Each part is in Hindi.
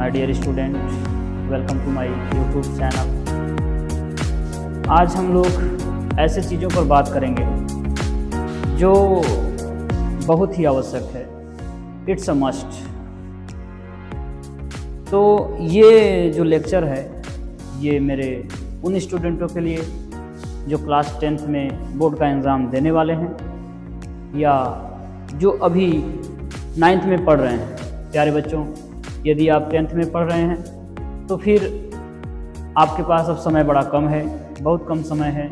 My dear student, welcome to my YouTube channel. आज हम लोग ऐसे चीज़ों पर बात करेंगे जो बहुत ही आवश्यक है, इट्स अ मस्ट। तो ये जो लेक्चर है ये मेरे उन स्टूडेंटों के लिए जो क्लास 10th में बोर्ड का एग्ज़ाम देने वाले हैं या जो अभी 9th में पढ़ रहे हैं। प्यारे बच्चों, यदि आप 10th में पढ़ रहे हैं तो फिर आपके पास अब समय बड़ा कम है, बहुत कम समय है।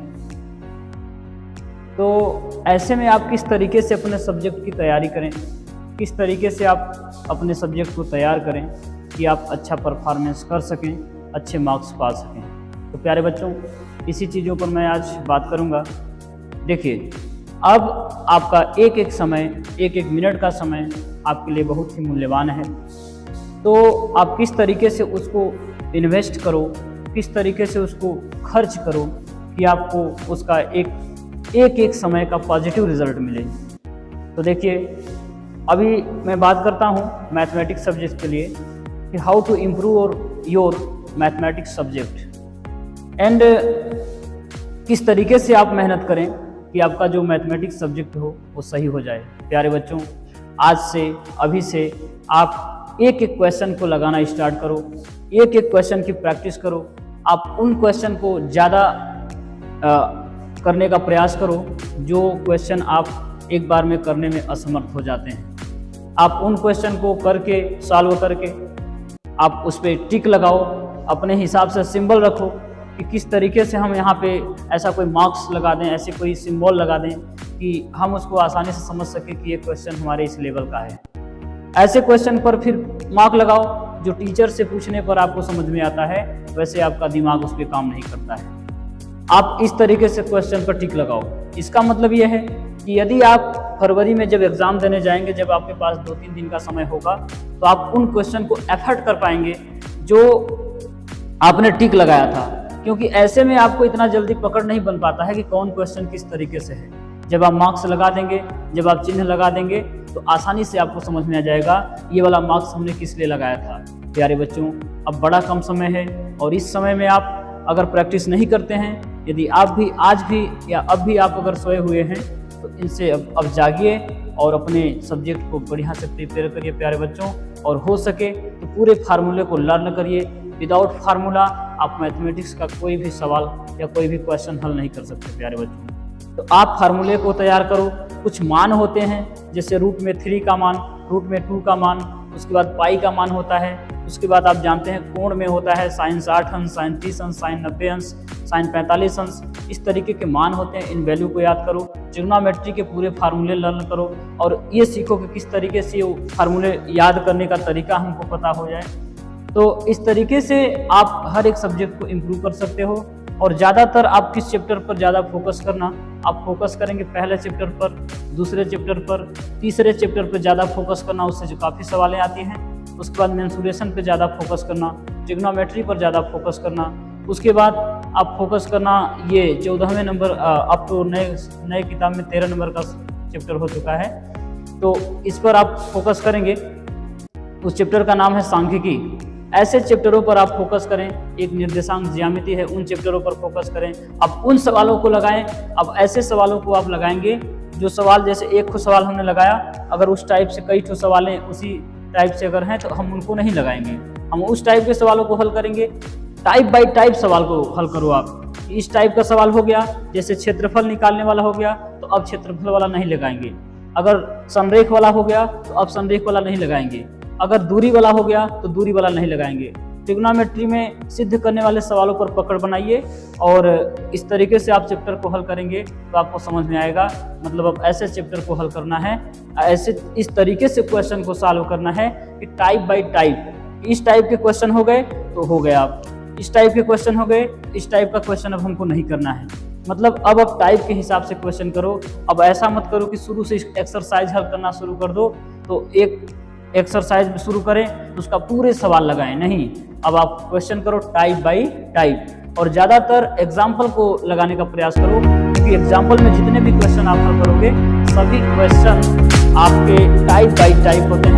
तो ऐसे में आप किस तरीके से अपने सब्जेक्ट की तैयारी करें, किस तरीके से आप अपने सब्जेक्ट को तैयार करें कि आप अच्छा परफॉर्मेंस कर सकें, अच्छे मार्क्स पा सकें। तो प्यारे बच्चों, इसी चीज़ों पर मैं आज बात करूंगा। देखिए, अब आपका एक एक समय, एक एक मिनट का समय आपके लिए बहुत ही मूल्यवान है। तो आप किस तरीके से उसको इन्वेस्ट करो, किस तरीके से उसको खर्च करो कि आपको उसका एक समय का पॉजिटिव रिजल्ट मिले। तो देखिए, अभी मैं बात करता हूँ मैथमेटिक्स सब्जेक्ट के लिए कि how to improve your mathematics subject and किस तरीके से आप मेहनत करें कि आपका जो मैथमेटिक्स सब्जेक्ट हो वो सही हो जाए। प्यारे बच्चों, आज से, अभी से आप एक एक क्वेश्चन को लगाना स्टार्ट करो, एक एक क्वेश्चन की प्रैक्टिस करो। आप उन क्वेश्चन को ज़्यादा करने का प्रयास करो जो क्वेश्चन आप एक बार में करने में असमर्थ हो जाते हैं। आप उन क्वेश्चन को करके, सॉल्व करके आप उस पर टिक लगाओ, अपने हिसाब से सिंबल रखो कि किस तरीके से हम यहाँ पे ऐसा कोई मार्क्स लगा दें, ऐसे कोई सिंबल लगा दें कि हम उसको आसानी से समझ सकें कि ये क्वेश्चन हमारे इस लेवल का है। ऐसे क्वेश्चन पर फिर मार्क लगाओ जो टीचर से पूछने पर आपको समझ में आता है, वैसे आपका दिमाग उस पर काम नहीं करता है। आप इस तरीके से क्वेश्चन पर टिक लगाओ। इसका मतलब यह है कि यदि आप फरवरी में जब एग्ज़ाम देने जाएंगे, जब आपके पास 2-3 दिन का समय होगा, तो आप उन क्वेश्चन को एफर्ट कर पाएंगे जो आपने टिक लगाया था। क्योंकि ऐसे में आपको इतना जल्दी पकड़ नहीं बन पाता है कि कौन क्वेश्चन किस तरीके से है। जब आप मार्क्स लगा देंगे, जब आप चिन्ह लगा देंगे, तो आसानी से आपको समझ में आ जाएगा ये वाला मार्क्स हमने किस लिए लगाया था। प्यारे बच्चों, अब बड़ा कम समय है और इस समय में आप अगर प्रैक्टिस नहीं करते हैं, यदि आप भी आज भी या अब भी आप अगर सोए हुए हैं, तो इनसे अब जागिए और अपने सब्जेक्ट को बढ़िया से प्रिपेयर करिए प्यारे बच्चों। और हो सके तो पूरे फार्मूले को लर्न करिए। विदाउट फार्मूला आप मैथमेटिक्स का कोई भी सवाल या कोई भी क्वेश्चन हल नहीं कर सकते प्यारे बच्चों। तो आप फार्मूले को तैयार करो। कुछ मान होते हैं, जैसे रूट में 3 का मान, रूट में 2 का मान, उसके बाद पाई का मान होता है। उसके बाद आप जानते हैं कोण में होता है साइन 60 अंश, साइन 30 अंश, साइन 90 अंश, साइन 45 अंश। इस तरीके के मान होते हैं। इन वैल्यू को याद करो। ट्रिग्नोमेट्री के पूरे फार्मूले लर्न करो और ये सीखो कि किस तरीके से फार्मूले याद करने का तरीका हमको पता हो जाए। तो इस तरीके से आप हर एक सब्जेक्ट को इम्प्रूव कर सकते हो। और ज़्यादातर आप किस चैप्टर पर ज़्यादा फोकस करना, आप फोकस करेंगे पहले चैप्टर पर, दूसरे चैप्टर पर, तीसरे चैप्टर पर ज़्यादा फोकस करना, उससे जो काफ़ी सवालें आती हैं। उसके बाद मेंसुरेशन पे ज़्यादा फोकस करना, ट्रिग्नोमेट्री पर ज़्यादा फोकस करना। उसके बाद आप फोकस करना ये 14वें नंबर, अब तो नए किताब में 13 नंबर का चैप्टर हो चुका है, तो इस पर आप फोकस करेंगे। उस चैप्टर का नाम है सांख्यिकी। ऐसे चैप्टरों पर आप फोकस करें। एक निर्देशांक ज्यामिति है, उन चैप्टरों पर फोकस करें। अब उन सवालों को लगाएं। अब ऐसे सवालों को आप लगाएंगे जो सवाल, जैसे एक को सवाल हमने लगाया, अगर उस टाइप से कई ठो सवालें उसी टाइप से अगर हैं तो हम उनको नहीं लगाएंगे। हम उस टाइप के सवालों को हल करेंगे। टाइप बाय टाइप सवाल को हल करो आप। इस टाइप का सवाल हो गया, जैसे क्षेत्रफल निकालने वाला हो गया, तो अब क्षेत्रफल वाला नहीं लगाएंगे। अगर संरेख वाला हो गया तो अब संरेख वाला नहीं लगाएंगे। अगर दूरी वाला हो गया तो दूरी वाला नहीं लगाएंगे। ट्रिग्नोमेट्री में सिद्ध करने वाले सवालों पर पकड़ बनाइए और इस तरीके से आप चैप्टर को हल करेंगे तो आपको समझ में आएगा। मतलब अब ऐसे चैप्टर को हल करना है, ऐसे इस तरीके से क्वेश्चन को सॉल्व करना है कि टाइप बाय टाइप। इस टाइप के क्वेश्चन हो गए तो हो गए, आप इस टाइप के क्वेश्चन हो गए, इस टाइप का क्वेश्चन अब हमको नहीं करना है। मतलब अब आप टाइप के हिसाब से क्वेश्चन करो। अब ऐसा मत करो कि शुरू से एक्सरसाइज हल करना शुरू कर दो, तो एक एक्सरसाइज में शुरू करें तो उसका पूरे सवाल लगाएं। नहीं, अब आप क्वेश्चन करो टाइप बाय टाइप और ज़्यादातर एग्जाम्पल को लगाने का प्रयास करो, क्योंकि एग्जाम्पल में जितने भी क्वेश्चन आप हल करोगे, सभी क्वेश्चन आपके टाइप बाय टाइप होते हैं।